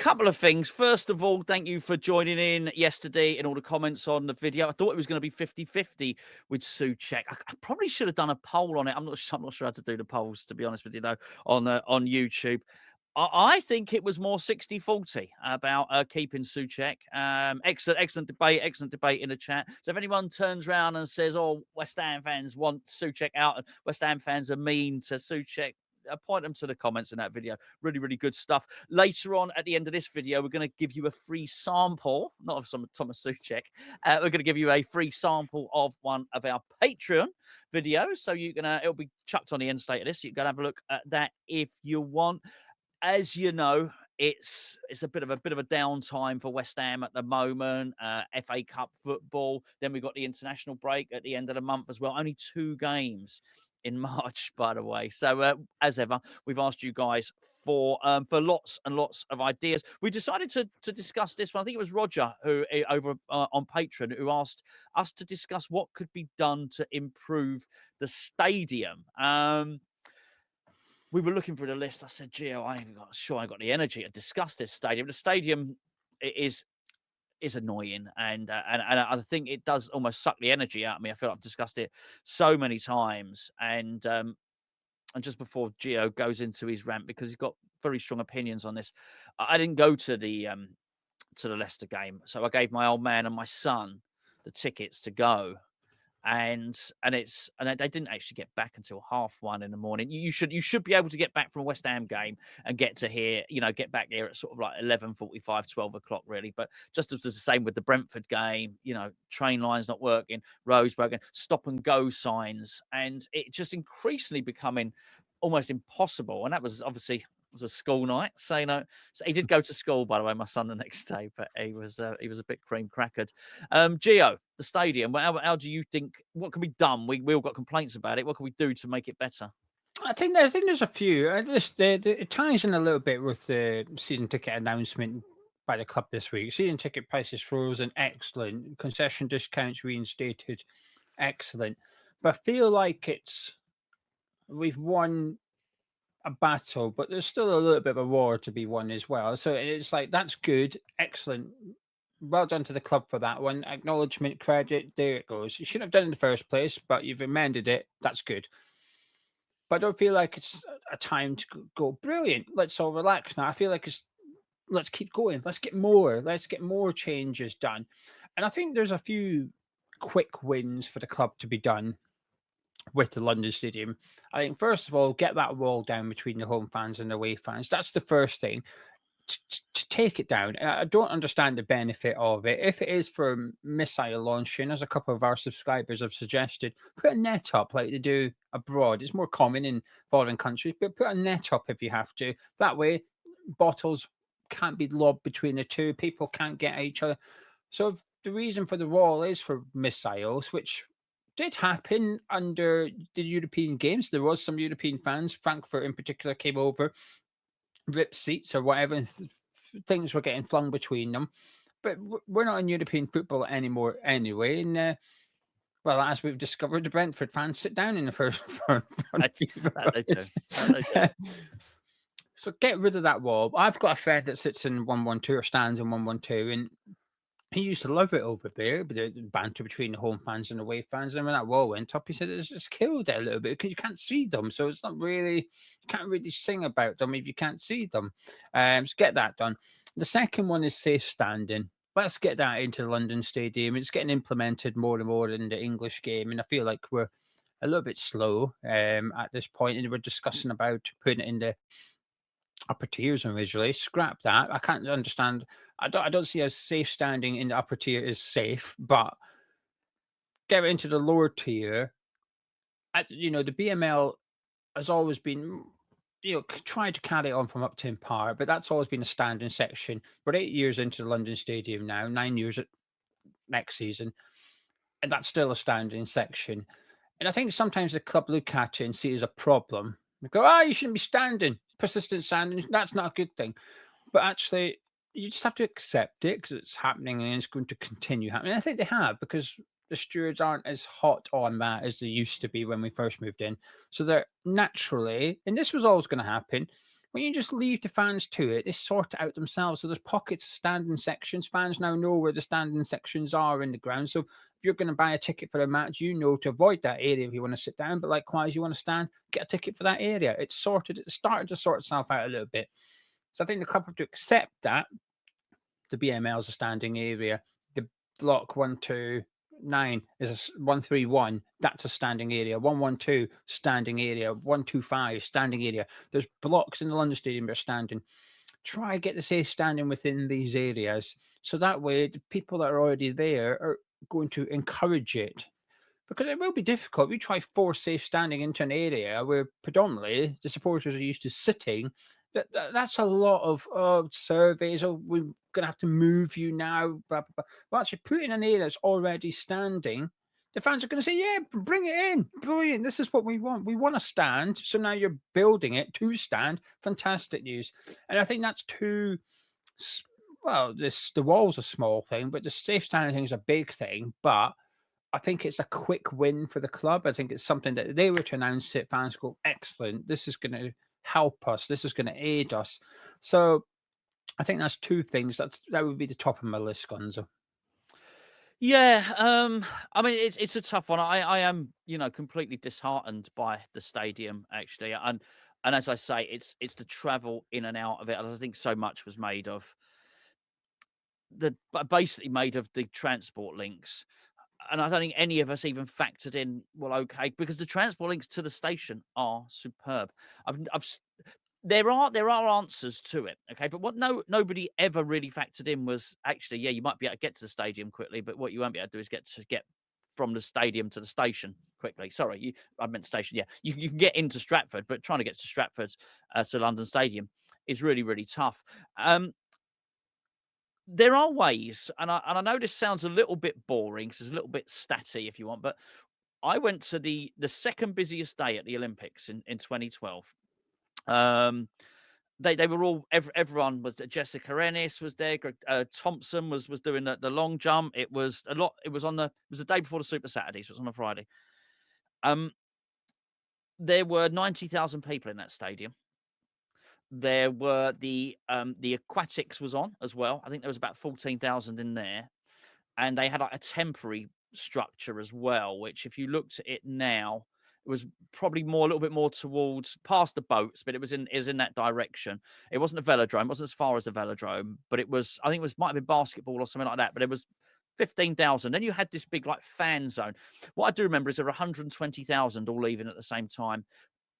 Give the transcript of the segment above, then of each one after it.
couple of things. First of all, thank you for joining in yesterday and all the comments on the video. I thought it was going to be 50-50 with Souček. I probably should have done a poll on it. I'm not sure how to do the polls, to be honest with you, though, on YouTube. I think it was more 60-40 about keeping Souček. Excellent debate in the chat. So if anyone turns around and says, "Oh, West Ham fans want Souček out," and West Ham fans are mean to Souček, point them to the comments in that video. Really, really good stuff. Later on, at the end of this video, we're going to give you a free sample, not of some Thomas Souček. We're going to give you a free sample of one of our Patreon videos. So you can, it'll be chucked on the end state of this. You can have a look at that if you want. As you know, it's a bit of a downtime for West Ham at the moment. FA Cup football. Then we've got the international break at the end of the month as well. Only 2 games in March, by the way. So as ever, we've asked you guys for lots and lots of ideas. We decided to discuss this one. I think it was Roger who over on Patreon who asked us to discuss what could be done to improve the stadium. We were looking through the list. I said, Gio, I ain't got the energy to discuss this stadium. The stadium is annoying, and I think it does almost suck the energy out of me. I feel like I've discussed it so many times, and just before Gio goes into his rant, because he's got very strong opinions on this, I didn't go to the Leicester game, so I gave my old man and my son the tickets to go. And they didn't actually get back until 1:30 in the morning. You should be able to get back from a West Ham game and get back here at sort of like 11:45, 12 o'clock, really. But just as the same with the Brentford game, train lines not working, roads broken, stop and go signs, and it just increasingly becoming almost impossible. And that was obviously was a school night. So, so he did go to school, by the way, my son, the next day, but he was a bit cream crackered. Gio, the stadium, how do you think, what can be done? We all got complaints about it. What can we do to make it better? I think there's a few. It ties in a little bit with the season ticket announcement by the club this week. Season ticket prices frozen, excellent. Concession discounts reinstated, excellent. But I feel like we've won a battle, but there's still a little bit of a war to be won as well. So it's like, that's good, excellent. Well done to the club for that one. Acknowledgement, credit, there it goes. You shouldn't have done it in the first place, but you've amended it. That's good. But I don't feel like it's a time to go brilliant. Let's all relax now. I feel like let's keep going. Let's get more changes done. And I think there's a few quick wins for the club to be done with the London Stadium. I think, first of all, get that wall down between the home fans and the away fans. That's the first thing. To take it down. I don't understand the benefit of it. If it is for missile launching, as a couple of our subscribers have suggested, put a net up like they do abroad. It's more common in foreign countries, but put a net up if you have to. That way, bottles can't be lobbed between the two. People can't get at each other. So if the reason for the wall is for missiles, which did happen under the European games. There was some European fans, Frankfurt in particular, came over, ripped seats or whatever, and things were getting flung between them. But we're not in European football anymore anyway. And well, as we've discovered, the Brentford fans sit down in the first So get rid of that wall. I've got a friend that sits in 112 or stands in 112, and he used to love it over there, but the banter between the home fans and away fans. And when that wall went up, he said it's just killed it a little bit because you can't see them. So it's not really, you can't really sing about them if you can't see them. So get that done. The second one is safe standing. Let's get that into the London Stadium. It's getting implemented more and more in the English game. And I feel like we're a little bit slow at this point. And we're discussing about putting it in the upper tiers originally. Scrap that. I can't understand. I don't see a safe standing in the upper tier is safe, but get it into the lower tier. The BML has always been, tried to carry it on from up to par, but that's always been a standing section. We're 8 years into the London Stadium now, 9 years at next season, and that's still a standing section. And I think sometimes the club look at it and see it as a problem. They go, you shouldn't be standing. Persistent standing, that's not a good thing. But actually, you just have to accept it because it's happening and it's going to continue happening. I think they have, because the stewards aren't as hot on that as they used to be when we first moved in. So they're naturally, and this was always going to happen, when you just leave the fans to it, they sort it out themselves. So there's pockets of standing sections. Fans now know where the standing sections are in the ground. So if you're going to buy a ticket for a match, you know to avoid that area if you want to sit down. But likewise, you want to stand, get a ticket for that area. It's sorted. It's starting to sort itself out a little bit. So I think the club have to accept that the BML is a standing area. The block 129 is a 131. That's a standing area. 112 standing area. 125 standing area. There's blocks in the London Stadium that are standing. Try get the safe standing within these areas, so that way the people that are already there are going to encourage it. Because it will be difficult. We try force safe standing into an area where predominantly the supporters are used to sitting. That's a lot of surveys. Oh, we're going to have to move you now. Blah, blah, blah. Well, actually, put in an area that's already standing. The fans are going to say, "Yeah, bring it in. Brilliant. This is what we want. We want to stand." So now you're building it to stand. Fantastic news. And I think that's too. Well, the wall's a small thing, but the safe standing thing is a big thing. But I think it's a quick win for the club. I think it's something that they were to announce it, fans go, excellent. This is going to help us. This is going to aid us. So I think that's two things. That would be the top of my list, Gonzo. Yeah, I mean, it's a tough one. I am, completely disheartened by the stadium actually, and as I say, it's the travel in and out of it. I think so much was made of basically made of the transport links, and I don't think any of us even factored in. Well, okay, because the transport links to the station are superb. I've there are answers to it, okay? But what nobody ever really factored in was actually, yeah, you might be able to get to the stadium quickly, but what you won't be able to do is get from the stadium to the station quickly. Sorry, I meant station. Yeah, you can get into Stratford, but trying to get to Stratford to London Stadium is really really tough. There are ways, and I know this sounds a little bit boring, 'cause it's a little bit statty if you want, but I went to the second busiest day at the Olympics in 2012. Um, they were all everyone was there. Jessica Ennis was there. Greg, Thompson was doing the long jump. It was a lot. It was the day before the Super Saturday, so it was on a Friday. Um, there were 90,000 people in that stadium. There were the aquatics was on as well. I think there was about 14,000 in there, and they had like a temporary structure as well, which if you looked at it now, it was probably a little bit more towards past the boats, but it was in that direction. It wasn't a velodrome, it wasn't as far as the velodrome, but it was, I think it was, might have been basketball or something like that, but it was 15,000. Then you had this big like fan zone. What I do remember is there were 120,000 all leaving at the same time.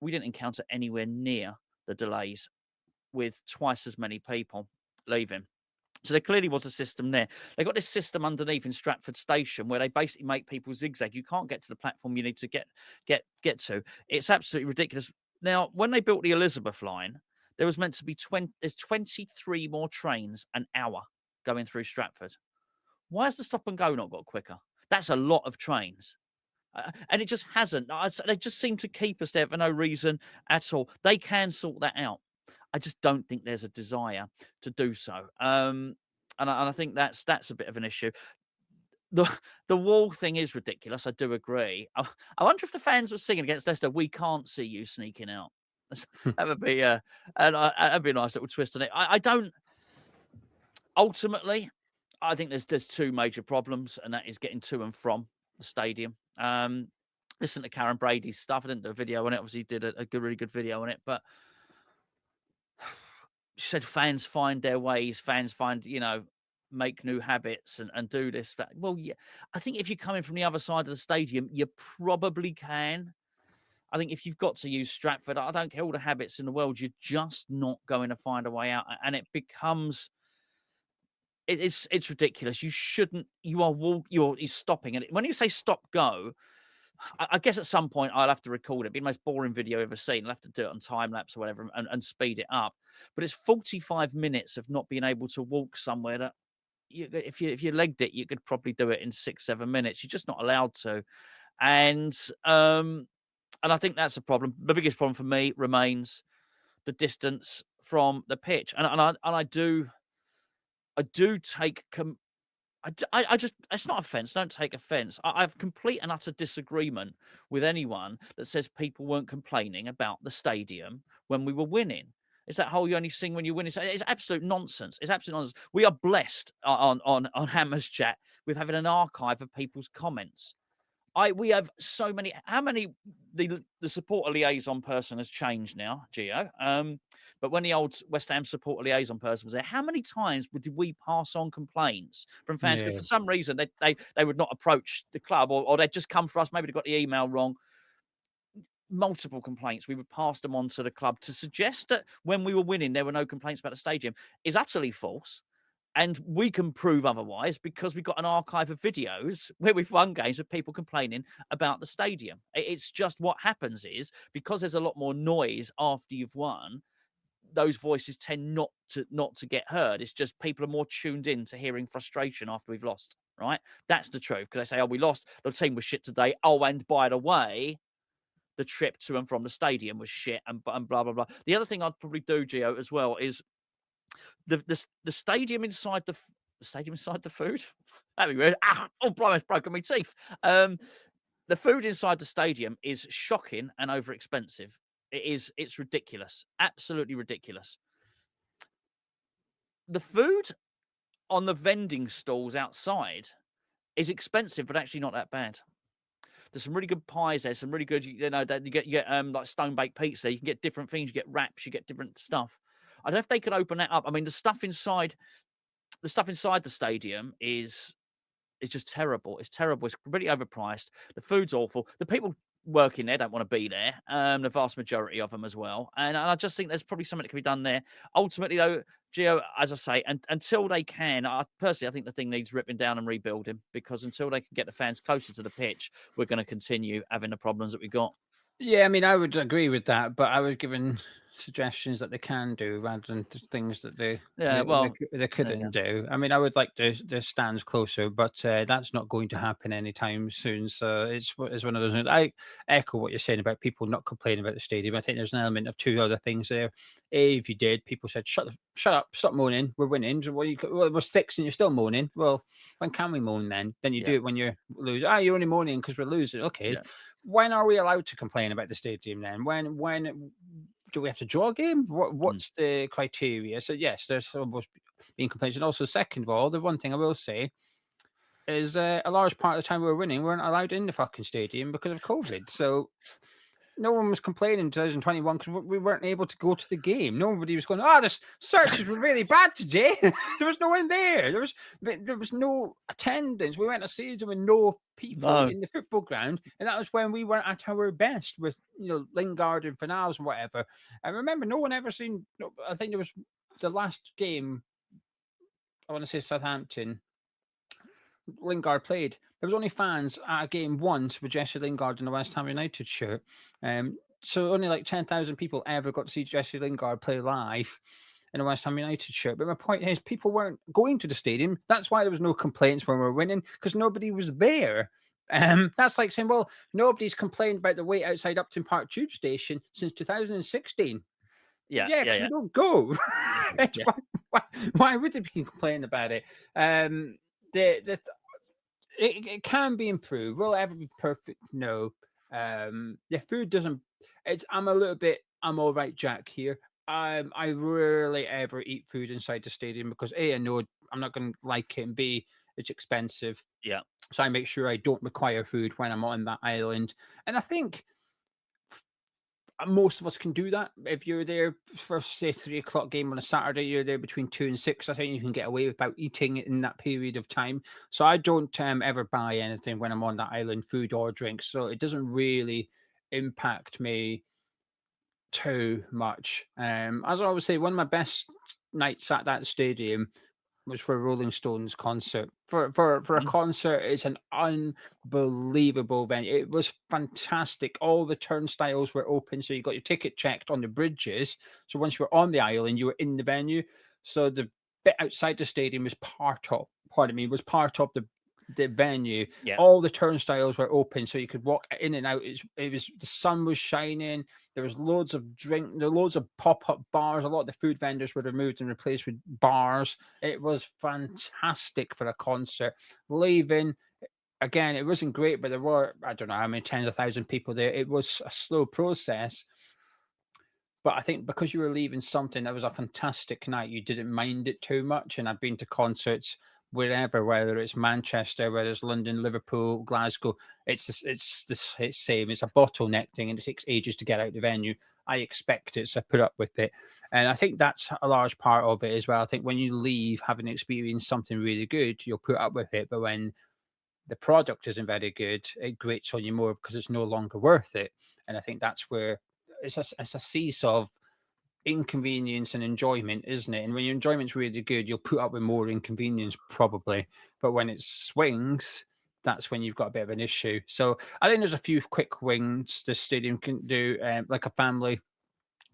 We didn't encounter anywhere near the delays with twice as many people leaving. So there clearly was a system there. They got this system underneath in Stratford Station where they basically make people zigzag. You can't get to the platform you need to get to. It's absolutely ridiculous. Now, when they built the Elizabeth line, there was meant to be 23 more trains an hour going through Stratford. Why has the stop and go not got quicker? That's a lot of trains. And it just hasn't. They just seem to keep us there for no reason at all. They can sort that out. I just don't think there's a desire to do so. And I think that's a bit of an issue. The the wall thing is ridiculous. I do agree. I wonder if the fans were singing against Leicester, "We can't see you sneaking out." That would be that'd be a nice little twist on it. I don't. Ultimately, I think there's two major problems, and that is getting to and from the stadium. Listen to Karen Brady's stuff. I didn't do a video on it. Obviously, he did a good, really good video on it, but she said fans find their ways, fans find, make new habits and do this, that. Well, yeah, I think if you're coming from the other side of the stadium, you probably can. I think if you've got to use Stratford, I don't care all the habits in the world, you're just not going to find a way out. And it becomes it's ridiculous. You shouldn't, you're stopping. And when you say stop go, I guess at some point I'll have to record it. It'd be the most boring video I've ever seen. I'll have to do it on time lapse or whatever and speed it up. But it's 45 minutes of not being able to walk somewhere that if you legged it, you could probably do it in 6-7 minutes. You're just not allowed to. And I think that's a problem. The biggest problem for me remains the distance from the pitch. And I do take I just it's not offense, don't take offense. I have complete and utter disagreement with anyone that says people weren't complaining about the stadium when we were winning. It's that whole you only sing when you win. It's absolute nonsense. It's absolute nonsense. We are blessed on Hammers Chat with having an archive of people's comments. We have so many. How many the supporter liaison person has changed now, Gio? But when the old West Ham supporter liaison person was there, how many times did we pass on complaints from fans? Because Yeah. for some reason they would not approach the club, or they'd just come for us. Maybe they got the email wrong. Multiple complaints. We would pass them on to the club. To suggest that when we were winning, there were no complaints about the stadium is utterly false. And we can prove otherwise because we've got an archive of videos where we've won games with people complaining about the stadium. It's just what happens is because there's a lot more noise after you've won, those voices tend not to get heard. It's just people are more tuned in to hearing frustration after we've lost, right? That's the truth. Because they say, oh, we lost, the team was shit today. Oh, and by the way, the trip to and from the stadium was shit and blah, blah, blah. The other thing I'd probably do, Gio, as well, is the stadium inside the stadium inside the food. That'd be weird. Oh, blimey, it's broken my teeth. The food inside the stadium is shocking and over expensive. It's ridiculous. Absolutely ridiculous. The food on the vending stalls outside is expensive, but actually not that bad. There's some really good pies there, some really good, you get like stone baked pizza. You can get different things. You get wraps. You get different stuff. I don't know if they could open that up. I mean, the stuff inside the stadium is just terrible. It's terrible. It's pretty overpriced. The food's awful. The people working there don't want to be there. The vast majority of them as well. And I just think there's probably something that can be done there. Ultimately, though, Gio, as I say, and until they can, I think the thing needs ripping down and rebuilding because until they can get the fans closer to the pitch, we're going to continue having the problems that we got. Yeah, I mean, I would agree with that, but I was given suggestions that they can do rather than things that Yeah, well, they there you couldn't go. do. I mean, I would like the stands closer, but that's not going to happen anytime soon. So it's one of those. I echo what you're saying about people not complaining about the stadium. I think there's an element of two other things there. A, if you did, people said, shut up, stop moaning. We're winning. So, we're six and you're still moaning. Well, when can we moan then? Then you Yeah, do it when you're losing. Ah, you're only moaning because we're losing. Okay, yeah. when are we allowed to complain about the stadium then? When do we have to draw a game? Mm. What's the criteria? So yes, there's almost being complaints. And also, second of all, the one thing I will say is a large part of the time we were winning, we weren't allowed in the fucking stadium because of COVID. So no one was complaining in 2021 because we weren't able to go to the game. Nobody was going, oh, the searches were really bad today. There was no one there. There was no attendance. We went a season with no people No. in the football ground. And that was when we weren't at our best with, Lingard and Finals and whatever. I remember no one ever seen, I think there was the last game, I want to say Southampton. Lingard played. There was only fans at a game once with Jesse Lingard in the West Ham United shirt. So only like 10,000 people ever got to see Jesse Lingard play live in a West Ham United shirt. But my point is, people weren't going to the stadium. That's why there was no complaints when we were winning, because nobody was there. That's like saying, well, nobody's complained about the wait outside Upton Park Tube Station since 2016. Yeah, Yeah, yeah, because yeah, we don't go. yeah. Why would they be complaining about it? The it can be improved. Will it ever be perfect? No. The food doesn't. I'm a little bit. I'm all right, Jack. Here. I rarely ever eat food inside the stadium because A, I know I'm not going to like it, and B, it's expensive. Yeah. So I make sure I don't require food when I'm on that island. And I think most of us can do that. If you're there for say 3 o'clock game on a Saturday, you're there between 2 and 6. I think you can get away without eating in that period of time. So I don't ever buy anything when I'm on that island, food or drinks. So it doesn't really impact me too much. As I always say, one of my best nights at that stadium was for a Rolling Stones concert. For a Mm. concert, it's an unbelievable venue. It was fantastic. All the turnstiles were open, so you got your ticket checked on the bridges. So once you were on the island, you were in the venue. So the bit outside the stadium was was part of the venue. Yeah. All the turnstiles were open, so you could walk in and out. It was the sun was shining. There was loads of loads of pop-up bars. A lot of the food vendors were removed and replaced with bars. It was fantastic for a concert. Leaving again, it wasn't great, but there were, I don't know how many tens of thousands of people there. It was a slow process. But I think because you were leaving something that was a fantastic night, you didn't mind it too much. And I've been to concerts wherever, whether it's Manchester, whether it's London, Liverpool, Glasgow. It's same. It's a bottleneck thing, and it takes ages to get out the venue. I expect it, so I put up with it. And I think that's a large part of it as well. I think when you leave having experienced something really good, you'll put up with it. But when the product isn't very good, it grates on you more because it's no longer worth it. And I think that's where it's a seesaw of inconvenience and enjoyment, isn't it? And when your enjoyment's really good, you'll put up with more inconvenience probably. But when it swings, that's when you've got a bit of an issue. So I think there's a few quick wins the stadium can do, like a family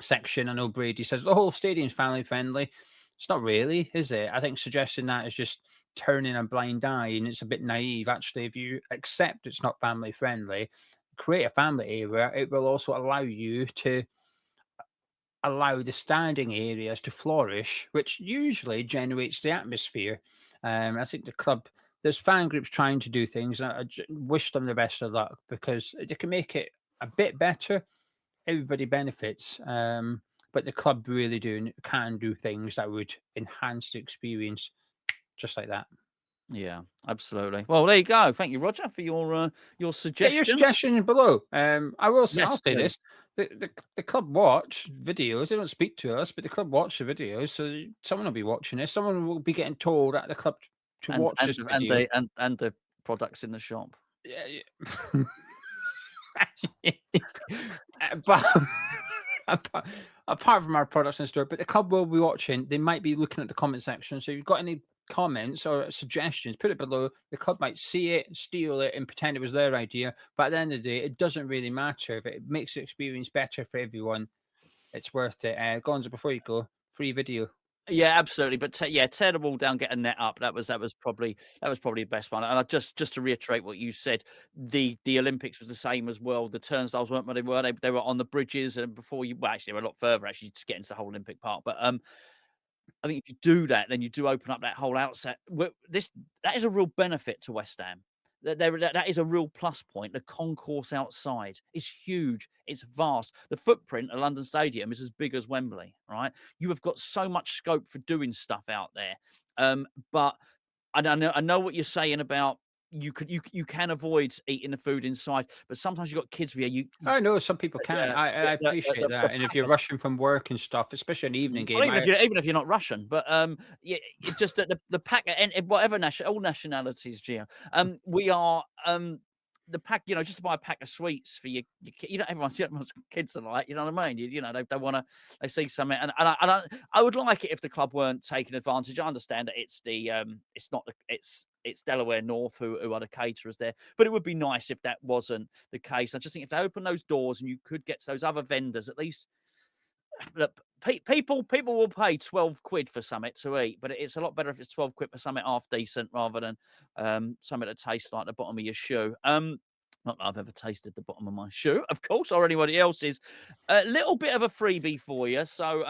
section. I know Brady says the whole stadium's family friendly. It's not really, is it? I think suggesting that is just turning a blind eye, and it's a bit naive. Actually, if you accept it's not family friendly, create a family area. It will also allow you to allow the standing areas to flourish, which usually generates the atmosphere. I think the club, there's fan groups trying to do things. And wish them the best of luck because they can make it a bit better. Everybody benefits. But the club really can do things that would enhance the experience just like that. Yeah, absolutely. Well, there you go. Thank you, Roger, for your Get your suggestion. suggestions below. I'll Yes, say please. this: the club watch videos. They don't speak to us, but the club watch the videos. So someone will be watching this. Someone will be getting told at the club to And watch and this and video. the and the products in the shop. Yeah, yeah. But apart, apart from our products in store, but the club will be watching. They might be looking at the comment section. So if you've got any comments or suggestions, put it below. The club might see it, steal it, and pretend it was their idea. But at the end of the day, it doesn't really matter. If it makes the experience better for everyone, it's worth it. Gonzo, before you go, free video. Yeah, absolutely. But yeah, tear the wall down, get a net up. That was probably the best one. And I just to reiterate what you said, the Olympics was the same as well. The turnstiles weren't what they were. They were on the bridges, and before you, well, actually, they were a lot further actually to get into the whole Olympic Park. But I think if you do that, then you do open up that whole outset. That is a real benefit to West Ham. That is a real plus point. The concourse outside is huge. It's vast. The footprint of London Stadium is as big as Wembley. Right? You have got so much scope for doing stuff out there. But I know what you're saying about you can avoid eating the food inside, but sometimes you've got kids where I know some people can't. yeah, I the appreciate that. And if you're packers. rushing from work and stuff, especially an evening Well, game, even if you're not Russian, but, yeah, it's just that the pack and whatever all nationalities, Gio, we are, the pack, just to buy a pack of sweets for your ki everyone's kids are like, you know what I mean? They wanna they see something, and I would like it if the club weren't taking advantage. I understand that it's not the it's Delaware North who are the caterers there, but it would be nice if that wasn't the case. I just think if they open those doors and you could get to those other vendors, at least look, people will pay 12 quid for something to eat, but it's a lot better if it's 12 quid for something half decent rather than something that tastes like the bottom of your shoe. Not that I've ever tasted the bottom of my shoe, of course, or anybody else's. A little bit of a freebie for you. So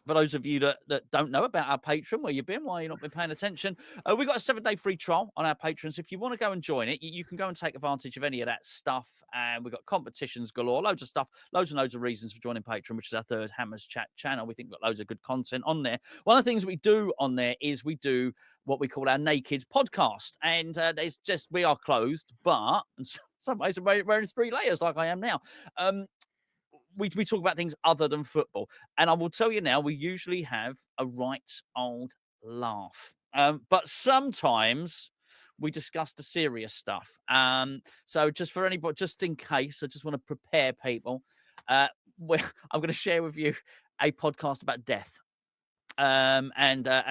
for those of you that don't know about our Patreon, where you've been, why you've not been paying attention, we've got a 7-day free trial on our Patreon. So if you want to go and join it, you can go and take advantage of any of that stuff. And we've got competitions galore, loads of stuff, loads and loads of reasons for joining Patreon, which is our third Hammers Chat channel. We think we've got loads of good content on there. One of the things we do on there is we do what we call our Naked podcast. And it's just, we are clothed, but in some ways we're wearing 3 layers like I am now. We talk about things other than football. And I will tell you now, we usually have a right old laugh. But sometimes we discuss the serious stuff. So just for anybody, just in case, I just want to prepare people. Uh, I'm going to share with you a podcast about death. And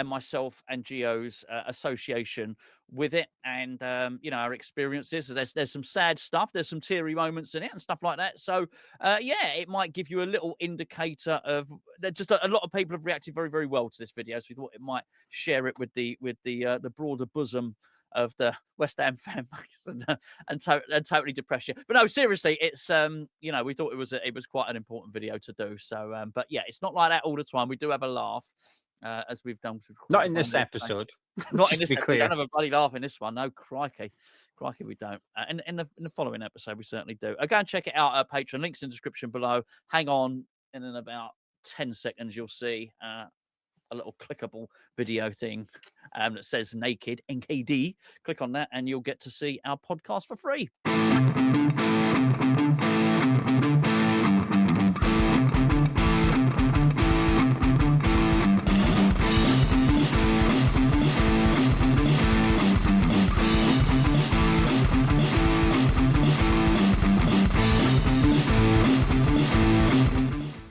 myself and Gio's association with it, and our experiences. So there's some sad stuff, there's some teary moments in it, and stuff like that. So yeah, it might give you a little indicator of. Just a lot of people have reacted very, very well to this video, so we thought it might share it with the broader bosom of the West Ham fan base and totally depress you. But no, seriously, it's we thought it was quite an important video to do. So but yeah, it's not like that all the time. We do have a laugh. As we've done not in this episode. not in Just to this be episode. We don't clear. have a bloody laugh in this one. No, crikey, we don't. In the following episode, we certainly do. Go and check it out at Patreon. Links in the description below. Hang on, and in about 10 seconds, you'll see a little clickable video thing that says naked NKD. Click on that and you'll get to see our podcast for free.